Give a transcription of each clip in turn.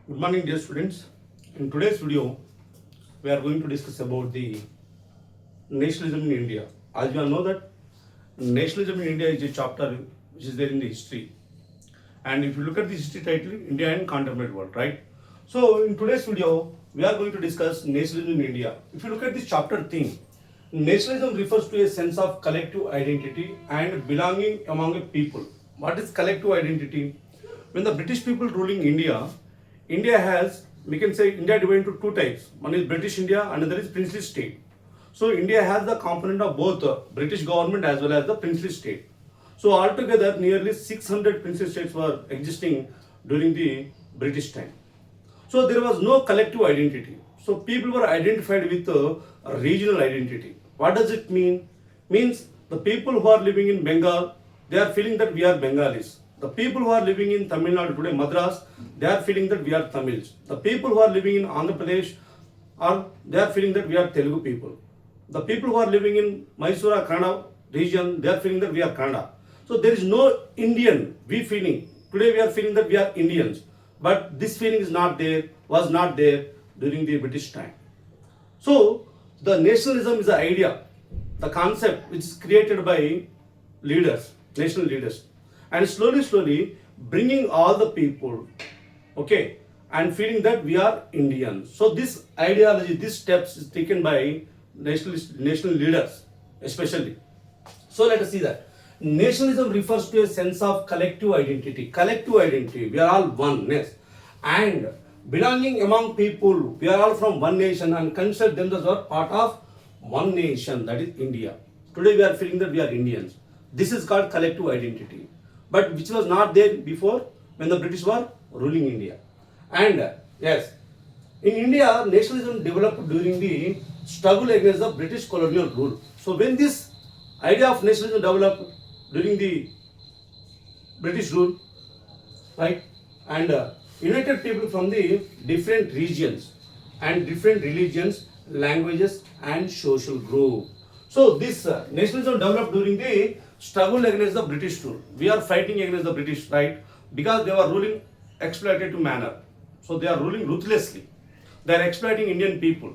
Good morning, dear students. In today's video, we are going to discuss about the nationalism in India. As you all know that nationalism in India is a chapter which is there in the history. And if you look at the history title, India and Contemporary World, right? So in today's video, we are going to discuss nationalism in India. If you look at this chapter theme, nationalism refers to a sense of collective identity and belonging among a people. What is collective identity? When the British people ruling India, India has, we can say India divided into two types. One is British India, another is princely state. So India has the component of both British government as well as the princely state. So altogether nearly 600 princely states were existing during the British time. So there was no collective identity. So people were identified with a regional identity. What does it mean? Means the people who are living in Bengal, they are feeling that we are Bengalis. The people who are living in Tamil Nadu today, Madras, they are feeling that we are Tamils. The people who are living in Andhra Pradesh, they are feeling that we are Telugu people. The people who are living in Mysore, Kannada region, they are feeling that we are Kannada. So there is no Indian, we feeling. Today we are feeling that we are Indians. But this feeling is not there, was not there during the British time. So the nationalism is the idea, the concept which is created by leaders, national leaders. And slowly bringing all the people, okay, and feeling that we are Indians. So this ideology, these steps is taken by national leaders especially. So let us see that. Nationalism refers to a sense of collective identity. Collective identity, we are all oneness. And belonging among people, we are all from one nation and consider themselves as part of one nation, that is India. Today we are feeling that we are Indians. This is called collective identity. But which was not there before when the British were ruling India. And yes, in India, nationalism developed during the struggle against the British colonial rule. So when this idea of nationalism developed during the British rule, right, and united people from the different regions and different religions, languages and social group. So this nationalism developed during the struggle against the British rule. We are fighting against the British, right? Because they were ruling exploitative manner. So they are ruling ruthlessly. They are exploiting Indian people.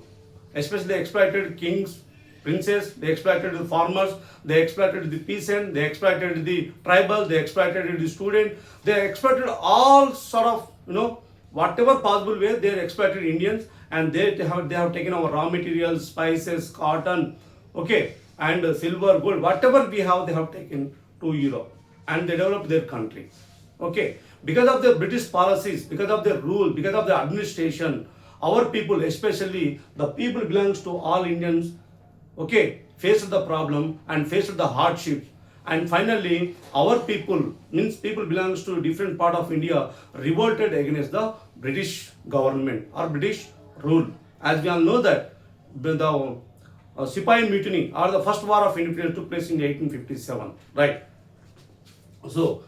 Especially they exploited kings, princes, they exploited the farmers, they exploited the peasant, they exploited the tribal, they exploited the student, they exploited all sort of, whatever possible way they exploited Indians, and they have taken our raw materials, spices, cotton, okay, and silver, gold, whatever we have, they have taken to Europe, and they developed their country. Okay, because of the British policies, because of their rule, because of the administration, our people, especially the people belongs to all Indians, okay, faced the problem and faced the hardships. And finally, our people, means people belongs to different part of India, revolted against the British government or British rule. As we all know that the Sipahi Mutiny or the first war of independence took place in 1857, right? So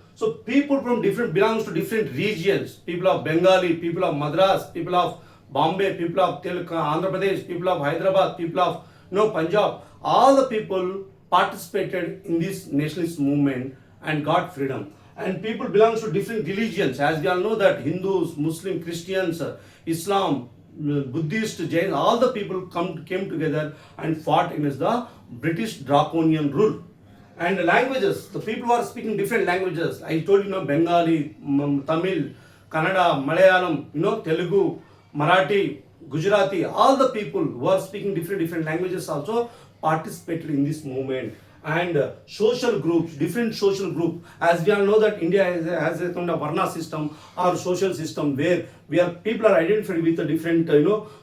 people from different belongs to different regions. People of Bengali, people of Madras, people of Bombay, people of Andhra Pradesh, people of Hyderabad, people of Punjab. All the people participated in this nationalist movement and got freedom. And people belongs to different religions. As we all know that Hindus, Muslim, Christians, Islam, Buddhist, Jain, all the people came together and fought against the British draconian rule. And languages, the people who are speaking different languages. I told you, Bengali, Tamil, Kannada, Malayalam, Telugu, Marathi, Gujarati, all the people who are speaking different languages also participated in this movement. And social groups, different social groups, as we all know that India has a kind of Varna system or social system where people are identified with the different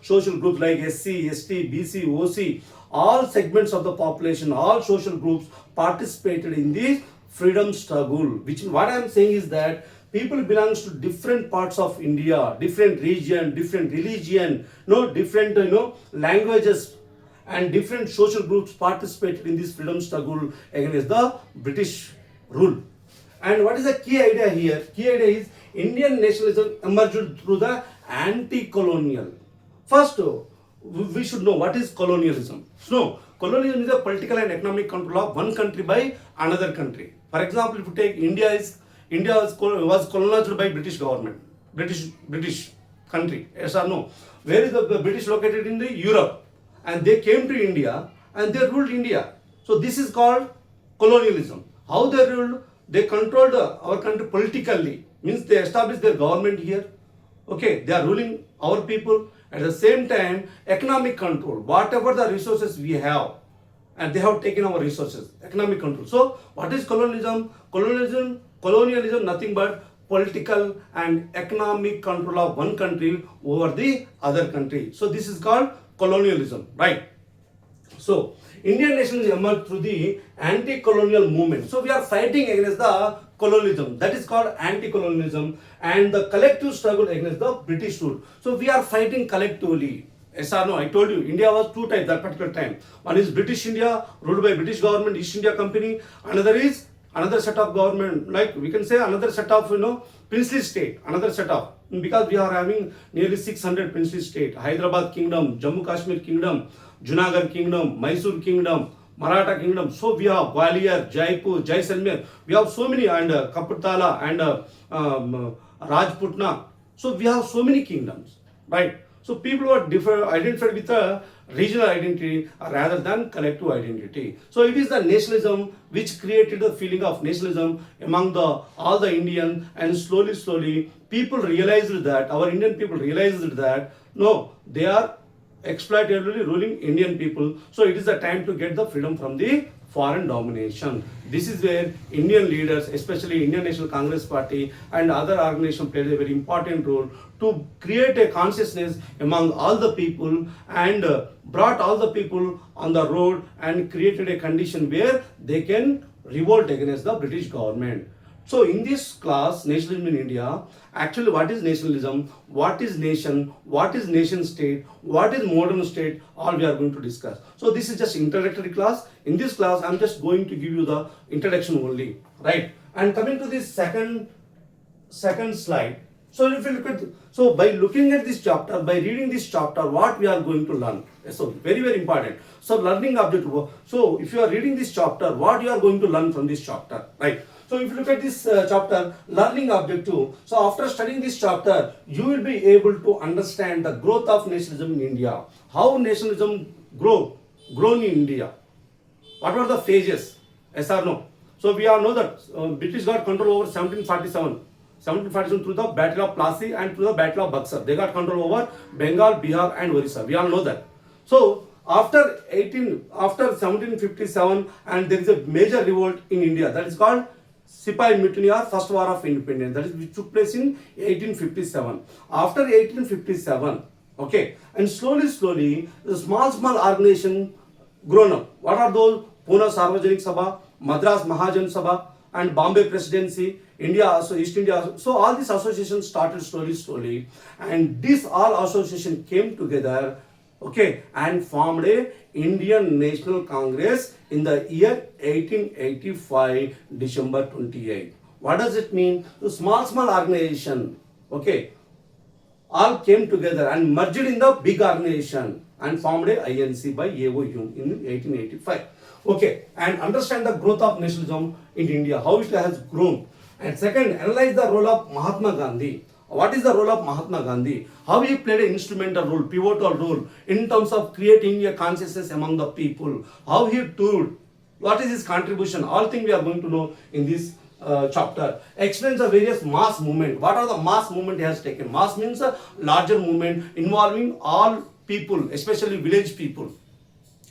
social groups like SC, ST, BC, OC, all segments of the population, all social groups participated in the freedom struggle. Which what I am saying is that people belongs to different parts of India, different region, different religion, different languages, and different social groups participated in this freedom struggle against the British rule. And what is the key idea here? Key idea is Indian nationalism emerged through the anti-colonial. First, we should know what is colonialism. So, colonialism is a political and economic control of one country by another country. For example, if you take India was colonized by British government, British. country? Yes or no? Where is the British located in the Europe? And they came to India and they ruled India. So this is called colonialism. How they ruled? They controlled our country politically. Means they established their government here. Okay, they are ruling our people. At the same time, economic control. Whatever the resources we have, and they have taken our resources. Economic control. So what is colonialism? Colonialism, nothing but political and economic control of one country over the other country. So this is called colonialism, right? So Indian nationalism emerged through the anti-colonial movement. So we are fighting against the colonialism. That is called anti-colonialism, and the collective struggle against the British rule. So we are fighting collectively. Yes or no? I told you, India was two types that particular time. One is British India, ruled by British government, East India Company. Another is another set of government, like we can say another set of, princely state, another set of, because we are having nearly 600 princely state. Hyderabad Kingdom, Jammu Kashmir Kingdom, Junagadh Kingdom, Mysore Kingdom, Maratha Kingdom. So we have Gwalior, Jaipur, Jaisalmer. We have so many, and Kapurthala and Rajputna. So we have so many kingdoms, right? So people were identified with a regional identity rather than collective identity. So it is the nationalism which created the feeling of nationalism among all the Indians, and slowly people realized that, our Indian people realized that no, they are exploitatively ruling Indian people. So it is the time to get the freedom from the foreign domination. This is where Indian leaders, especially Indian National Congress Party and other organizations, played a very important role to create a consciousness among all the people, and brought all the people on the road and created a condition where they can revolt against the British government. So in this class, Nationalism in India, actually what is nationalism, what is nation, what is nation state, what is modern state, all we are going to discuss. So this is just introductory class. In this class, I am just going to give you the introduction only, right? And coming to this second slide. So if you look at, so by looking at this chapter, by reading this chapter, what we are going to learn. So very important. So learning objective. So if you are reading this chapter, what you are going to learn from this chapter, right? So if you look at this chapter, learning objective. So after studying this chapter, you will be able to understand the growth of nationalism in India. How nationalism grown in India. What were the phases? Yes or no? So we all know that British got control over 1747 through the Battle of Plassey and through the Battle of Buxar. They got control over Bengal, Bihar and Orissa. We all know that. So after 1757, and there is a major revolt in India, that is called Sipai Mutiny or First War of Independence, that is which took place in 1857. After 1857, okay, and slowly the small organization grown up. What are those? Pune Sarvajanik Sabha, Madras Mahajan Sabha, and Bombay Presidency, India, so East India. So all these associations started slowly, and this all association came together, okay, and formed a Indian National Congress in the year 1885, December 28. What does it mean? The small organization, okay, all came together and merged in the big organization and formed a INC by A.O. Hume in 1885. Okay, and understand the growth of nationalism in India, how it has grown. And second, analyze the role of Mahatma Gandhi. What is the role of Mahatma Gandhi? How he played an instrumental role, pivotal role in terms of creating a consciousness among the people. How he toured. What is his contribution? All things we are going to know in this chapter. Explains the various mass movement. What are the mass movement he has taken? Mass means a larger movement involving all people, especially village people.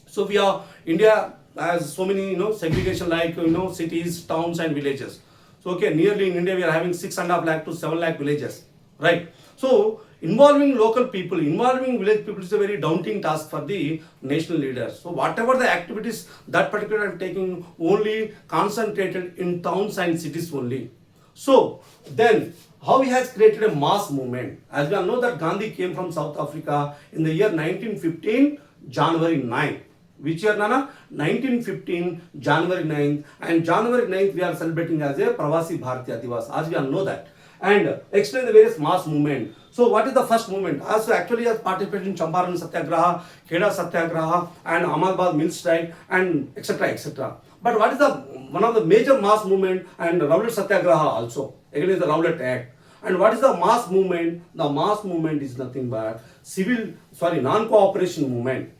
So we are, India has so many, segregation like, cities, towns and villages. So okay, nearly in India we are having 6.5 lakh to 7 lakh villages, right? So involving local people, involving village people is a very daunting task for the national leaders. So whatever the activities that particular are taking, only concentrated in towns and cities only. So then how he has created a mass movement. As we all know that Gandhi came from South Africa in the year 1915, January 9. Which year, Nana? 1915, January 9th. And January 9th we are celebrating as a Pravasi Bharatiya Divas, as we all know that. And explain the various mass movement. So what is the first movement? Also actually has participated in Champaran Satyagraha, Kheda Satyagraha and Ahmadabad Mill Strike and etc. But what is the one of the major mass movement and Rowlatt Satyagraha also against the Rowlatt Act. And what is the mass movement? The mass movement is nothing but non-cooperation movement.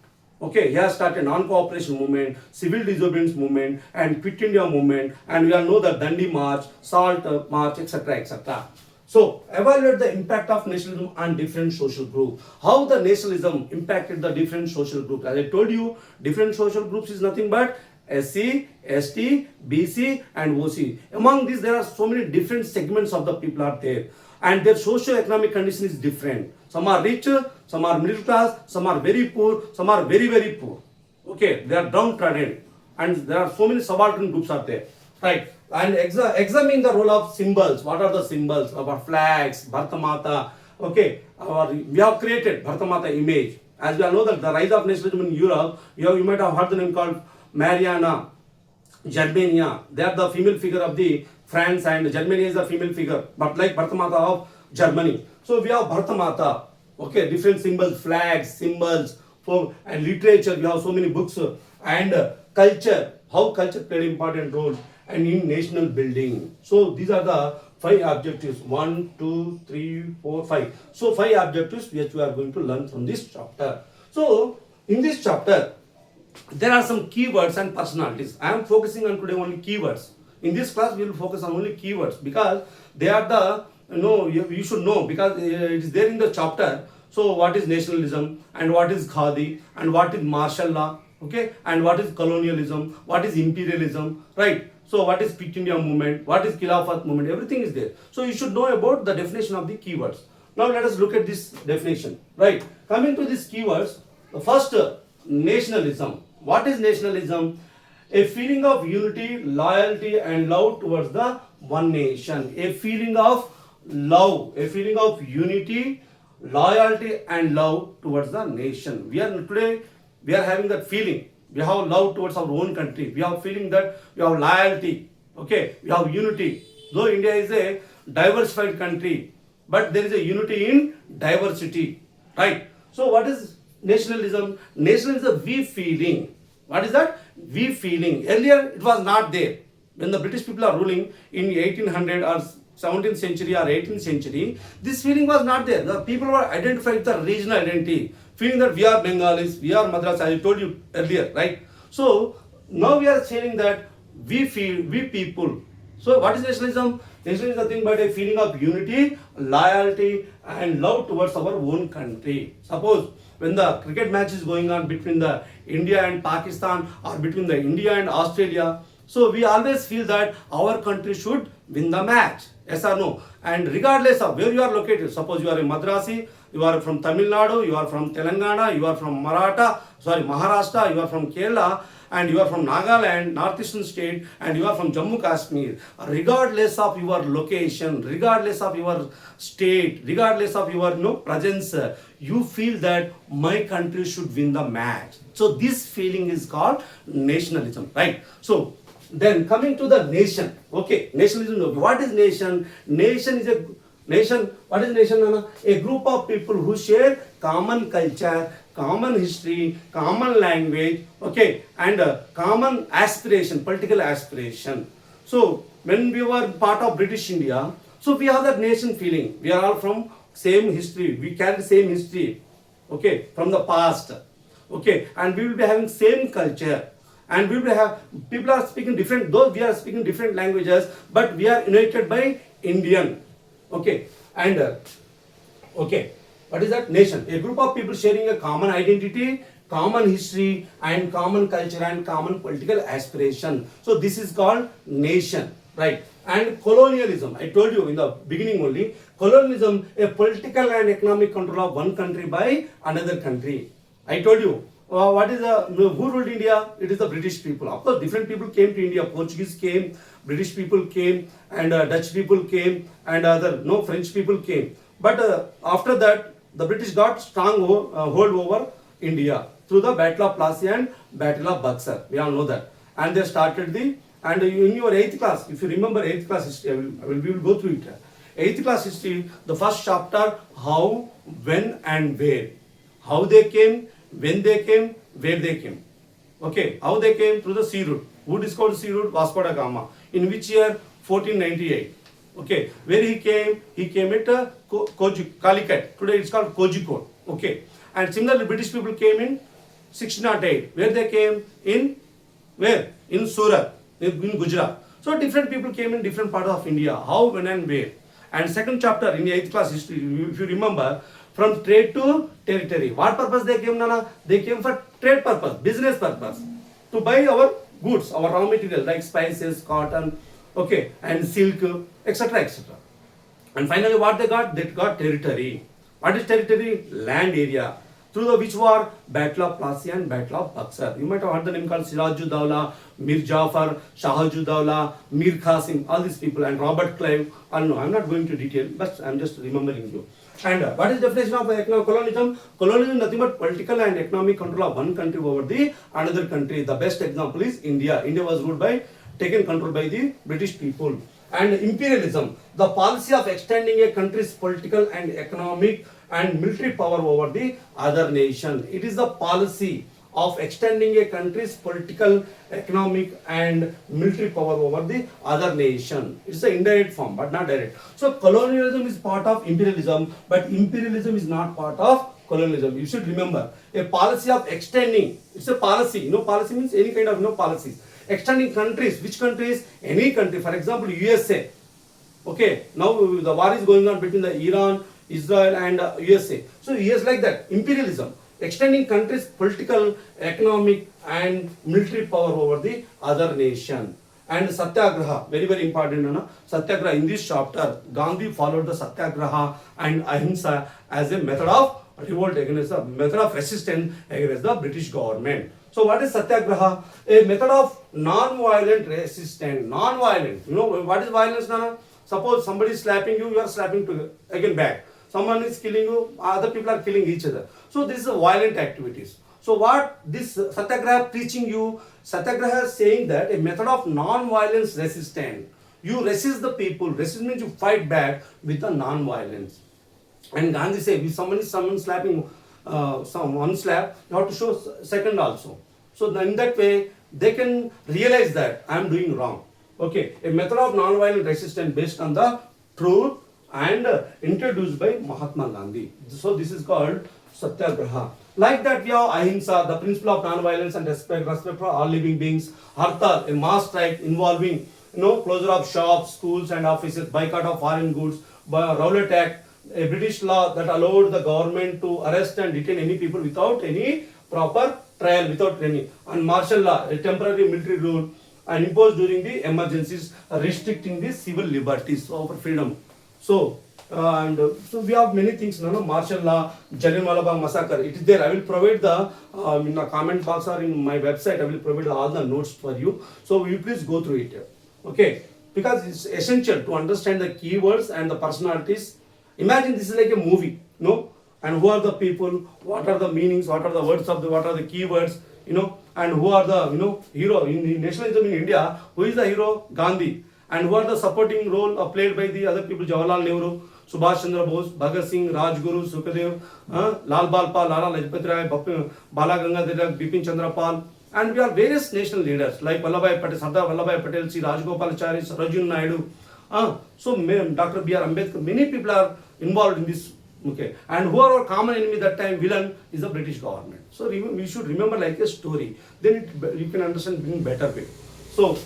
Okay, he has started non-cooperation movement, civil disobedience movement, and Quit India movement, and we all know the Dandi March, Salt March, etc., etc. So, evaluate the impact of nationalism on different social groups. How the nationalism impacted the different social groups. As I told you, different social groups is nothing but SC, ST, BC, and OC. Among these, there are so many different segments of the people are there, and their socio-economic condition is different. Some are rich, some are middle class, some are very poor, some are very, very poor. Okay, they are downtrodden, and there are so many subaltern groups are there, right? And examine the role of symbols. What are the symbols? Our flags, Bharata Mata. Okay, we have created Bharata Mata image. As we all know that the rise of nationalism in Europe, you might have heard the name called Mariana, Germania. They are the female figure of the France, and Germany is the female figure, but like Bharata Mata of Germany. So we have Bharata Mata, okay, different symbols, flags, symbols, and literature. We have so many books, and culture, how culture played an important role, and in national building. So these are the 5 objectives. 1, 2, 3, 4, 5. So 5 objectives which we are going to learn from this chapter. So in this chapter, there are some keywords and personalities. I am focusing on today only keywords. In this class, we will focus on only keywords because they are the, you should know because it is there in the chapter. So what is nationalism, and what is Khadi, and what is martial law, okay, and what is colonialism, what is imperialism, right? So what is Quit India movement, what is Khilafat movement, everything is there. So you should know about the definition of the keywords. Now let us look at this definition, right? Coming to these keywords, the first, nationalism. What is nationalism? A feeling of unity, loyalty, and love towards the one nation. A feeling of love, a feeling of unity, loyalty, and love towards the nation. Today we are having that feeling. We have love towards our own country. We have feeling that we have loyalty. Okay, we have unity. Though India is a diversified country, but there is a unity in diversity, right? So what is nationalism? Nationalism is a we feeling. What is that? We feeling. Earlier it was not there. When the British people are ruling in 1800 or 17th century or 18th century, this feeling was not there. The people were identified with the regional identity, feeling that we are Bengalis, we are Madras, as I told you earlier, right? So now we are saying that we feel, we people. So what is nationalism? Nationalism is nothing but a feeling of unity, loyalty, and love towards our own country. Suppose when the cricket match is going on between the India and Pakistan, or between the India and Australia, so we always feel that our country should win the match. Yes or no? And regardless of where you are located, suppose you are a Madrasi, you are from Tamil Nadu, you are from Telangana, you are from Maharashtra, you are from Kerala, and you are from Nagaland, Northeastern state, and you are from Jammu Kashmir. Regardless of your location, regardless of your state, regardless of your presence, you feel that my country should win the match. So this feeling is called nationalism, right? So then coming to the nation, okay, nationalism. Okay. What is nation? Nation is a nation. What is nation, Nana? A group of people who share common culture, common history, common language, okay, and common aspiration, political aspiration. So when we were part of British India, so we have that nation feeling. We are all from same history. We carry the same history, okay, from the past, okay, and we will be having same culture. And we will have, people are speaking different, though we are speaking different languages, but we are united by Indian. Okay, and okay, what is that? Nation. A group of people sharing a common identity, common history, and common culture and common political aspiration. So this is called nation, right? And colonialism, I told you in the beginning only, colonialism, a political and economic control of one country by another country. I told you. Who ruled India? It is the British people. Of course, different people came to India. Portuguese came, British people came, and Dutch people came, and French people came. But after that, the British got strong hold over India through the Battle of Plassey and Battle of Buxar. We all know that. And they started and in your 8th class, if you remember 8th class history, we will go through it. 8th class history, the first chapter, how, when, and where. How they came, when they came, where they came. Okay, how they came? Through the sea route. Who discovered sea route? Vasco da Gama. In which year? 1498. Okay, where he came? He came at Calicut. Today it's called Kozhikode. Okay, and similarly, British people came in 1608. Where they came? In where? In Surat, in Gujarat. So different people came in different parts of India. How, when, and where? And second chapter in the 8th class history, if you remember, from trade to territory. What purpose they came, Nana? They came for trade purpose, business purpose, to buy our goods, our raw material like spices, cotton, okay, and silk, etc., etc. And finally, what they got? They got territory. What is territory? Land area. Through the which war? Battle of Plassey and Battle of Buxar. You might have heard the name called Sirajuddaula, Mir Jafar, Shahajuddaula, Mir Qasim, all these people, and Robert Clive. No, I'm not going to detail, but I'm just remembering you. And what is the definition of colonialism? Colonialism is nothing but political and economic control of one country over the another country. The best example is India. India was ruled by, taken control by the British people. And imperialism, the policy of extending a country's political and economic and military power over the other nation. It is the policy of extending a country's political, economic and military power over the other nation. It's an indirect form, but not direct. So colonialism is part of imperialism, but imperialism is not part of colonialism. You should remember, a policy of extending, it's a policy. Policy means any kind of policies. Extending countries, which countries? Any country. For example, USA. Okay, now the war is going on between the Iran, Israel and USA. So US like that, imperialism. Extending countries' political, economic and military power over the other nation. And Satyagraha, very very important. Satyagraha, in this chapter, Gandhi followed the Satyagraha and Ahimsa as a method of revolt against the method of resistance against the British government. So what is Satyagraha? A method of non-violent resistance. Non-violent. What is violence, Nana? Suppose somebody is slapping you, you are slapping to again back. Someone is killing you, other people are killing each other. So this is a violent activities. So what this Satyagraha teaching you? Satyagraha is saying that a method of non-violence resistance. You resist the people. Resist means you fight back with the non-violence. And Gandhi said, if someone is slapping one slap, you have to show second also. So in that way, they can realize that I am doing wrong. Okay, a method of non-violent resistance based on the truth and introduced by Mahatma Gandhi. So this is called Satyagraha. Like that, we have Ahimsa, the principle of non-violence and respect for all living beings. Hartal, a mass strike involving closure of shops, schools and offices, boycott of foreign goods. Rowlatt Act, a British law that allowed the government to arrest and detain any people without any proper trial, without any. And martial law, a temporary military rule and imposed during the emergencies, restricting the civil liberties of freedom. So we have many things. Martial law, Jallianwala Bagh massacre. It is there. I will provide the in the comment box or in my website. I will provide all the notes for you. So will you please go through it. Okay, because it's essential to understand the keywords and the personalities. Imagine this is like a movie, and who are the people, what are the meanings, what are the words of what are the keywords, and who are the hero in nationalism in India. Who is the hero? Gandhi. And who are the supporting role played by the other people? Jawaharlal Nehru, Subhash Chandra Bose, Bhagat Singh, Rajguru, Sukhdev, Lal Balpal, Lala Lajpat Rai, Bala Gangadhar, Bipin Chandra Pal, and we are various national leaders like Vallabhbhai Patel, Sardar Vallabhbhai Patel, C. Rajagopalachari, Sarojini Naidu. So Dr. B.R. Ambedkar, many people are involved in this. Okay, and who are our common enemy that time? Villain is the British government. So we should remember like a story. Then you can understand in better way. So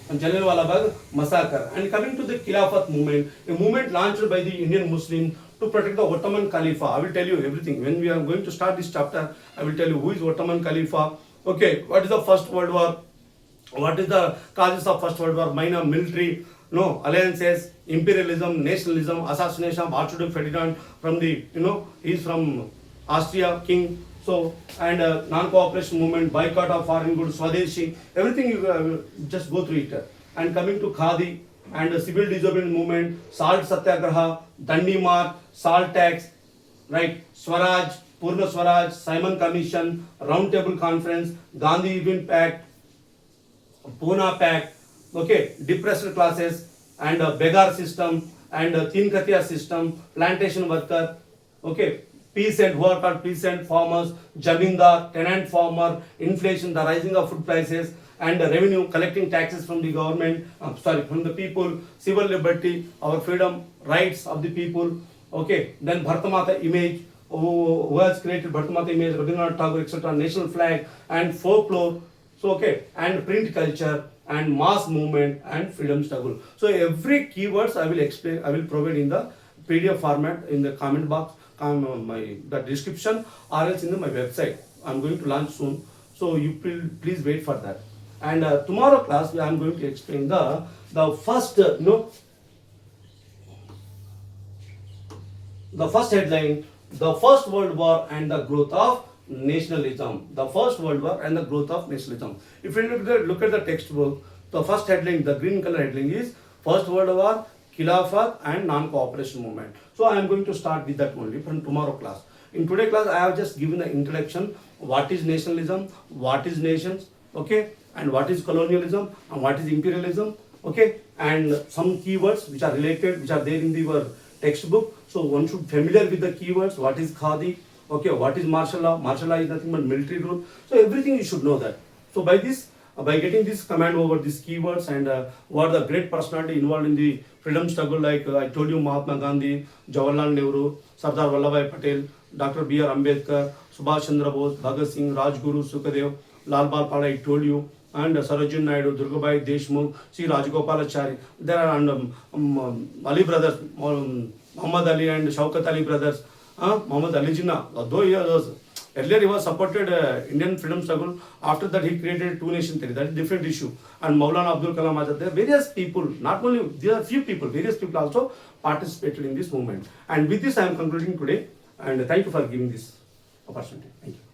Jallianwala Bagh massacre. And coming to the Khilafat movement, a movement launched by the Indian Muslims to protect the Ottoman Khalifa. I will tell you everything. When we are going to start this chapter, I will tell you who is Ottoman Khalifa. Okay, what is the First World War? What is the causes of First World War? Minor military, alliances, imperialism, nationalism, assassination of Archduke Ferdinand from the, he's from Austria, king. So, and non-cooperation movement, boycott of foreign goods, Swadeshi, everything you just go through it. And coming to Khadi and civil disobedience movement, Salt Satyagraha, Dandi March, Salt tax, right, Swaraj, Purna Swaraj, Simon Commission, Round Table Conference, Gandhi-Irwin Pact, Pune Pact, okay, depressed classes and beggar system and Teen Katiya system, plantation worker, okay, peasant, who are called peasant farmers, jamindar, tenant farmer, inflation, the rising of food prices, and revenue, collecting taxes from the government, from the people, civil liberty, our freedom, rights of the people. Okay, then Bharatamata image, who has created Bharatamata image, Rabindranath Tagore, etc., national flag and folklore. So okay, and print culture and mass movement and freedom struggle. So every keywords I will explain, I will provide in the PDF format in the comment box, the description, or else in my website. I'm going to launch soon, so you please wait for that. And tomorrow class I am going to explain the first the first headline, the First World War and the growth of nationalism. The First World War and the growth of nationalism. If you look at the textbook, the first headline, the green color headline is First World War, Khilafat and non-cooperation movement. So I am going to start with that only from tomorrow class. In today's class, I have just given the introduction. What is nationalism? What is nations? Okay, and what is colonialism? And what is imperialism? Okay, and some keywords which are related, which are there in your textbook. So one should familiar with the keywords. What is khadi? Okay, what is martial law? Martial law is nothing but military rule. So everything you should know that. So by this, by getting this command over these keywords and what the great personality involved in the freedom struggle, like I told you, Mahatma Gandhi, Jawaharlal Nehru, Sardar Vallabhbhai Patel, Dr. B.R. Ambedkar, Subhash Chandra Bose, Bhagat Singh, Rajguru, Sukadev, Lal Balpal, I told you, and Sarojini Naidu, Durgabai Deshmukh, C. Rajagopalachari. There are Ali brothers, Muhammad Ali and Shaukat Ali brothers, Muhammad Ali Jinnah. Though earlier he was supported Indian freedom struggle. After that he created two nation theory. That is different issue. And Maulana Abdul Kalam Azad. There are various people, not only there are few people, various people also participated in this movement. And with this I am concluding today. And thank you for giving this opportunity. Thank you.